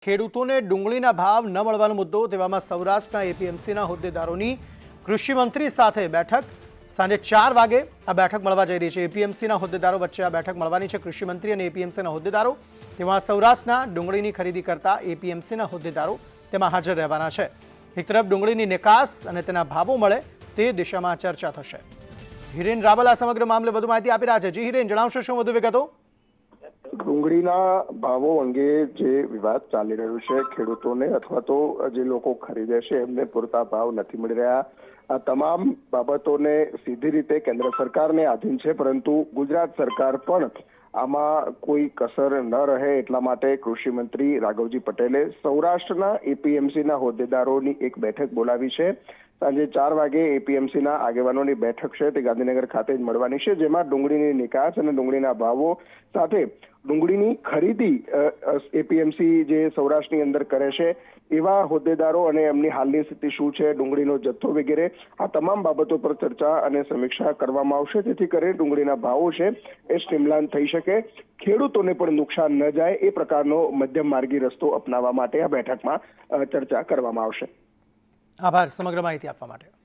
ખેડૂતોને ડુંગળીના ભાવ ન મળવાનો મુદ્દો તેવામાં સૌરાષ્ટ્રના એપીએમસીના હોદ્દેદારોની કૃષિમંત્રી સાથે બેઠક સાંજે 4 વાગે આ બેઠક મળવા જઈ રહી છે। એપીએમસીના હોદ્દેદારો વચ્ચે આ બેઠક મળવાની છે। કૃષિમંત્રી અને એપીએમસીના હોદ્દેદારો તેમાં સૌરાષ્ટ્રના ડુંગળીની ખરીદી કરતા એપીએમસીના હોદ્દેદારો તેમાં હાજર રહેવાના છે। એક તરફ ડુંગળીની નિકાસ અને તેના ભાવો મળે તે દિશામાં ચર્ચા થશે। હિરેન રાવલ આ સમગ્ર મામલે વધુ માહિતી આપી રહ્યા છે। જી હિરેન, જણાવશો શું વધુ વિગતો? ડુંગળીના ભાવો અંગે જે વિવાદ ચાલી રહ્યો છે, ખેડૂતોને અથવા તો જે લોકો ખરીદે છે એમને પૂરતા ભાવ નથી મળી રહ્યા, આ તમામ બાબતોને સીધી રીતે કેન્દ્ર સરકારને આધીન છે, પરંતુ ગુજરાત સરકાર પણ આમાં કોઈ કસર ન રહે એટલા માટે કૃષિ મંત્રી રાઘવજી પટેલે સૌરાષ્ટ્રના એપીએમસીના હોદ્દેદારોની એક બેઠક બોલાવી છે। સાંજે 4 વાગે એપીએમસીના આગેવાનોની બેઠક છે તે ગાંધીનગર ખાતે જ મળવાની છે, જેમાં ડુંગળીની નિકાસ અને ડુંગળીના ભાવો સાથે ડુંગળીની ખરીદી એપીએમસી જે સૌરાષ્ટ્રની અંદર કરે છે એવા હોદ્દેદારો અને એમની હાલની સ્થિતિ શું છે, ડુંગળીનો જથ્થો વગેરે આ તમામ બાબતો પર ચર્ચા અને સમીક્ષા કરવામાં આવશે, જેથી કરીને ડુંગળીના ભાવો છે એ સ્ટ્રીમલાઇન થઈ શકે, ખેડૂતોને પણ નુકસાન ન જાય એ પ્રકારનો મધ્યમ માર્ગી રસ્તો અપનાવવા માટે આ બેઠકમાં ચર્ચા કરવામાં આવશે। આભાર સમગ્ર માહિતી આપવા માટે।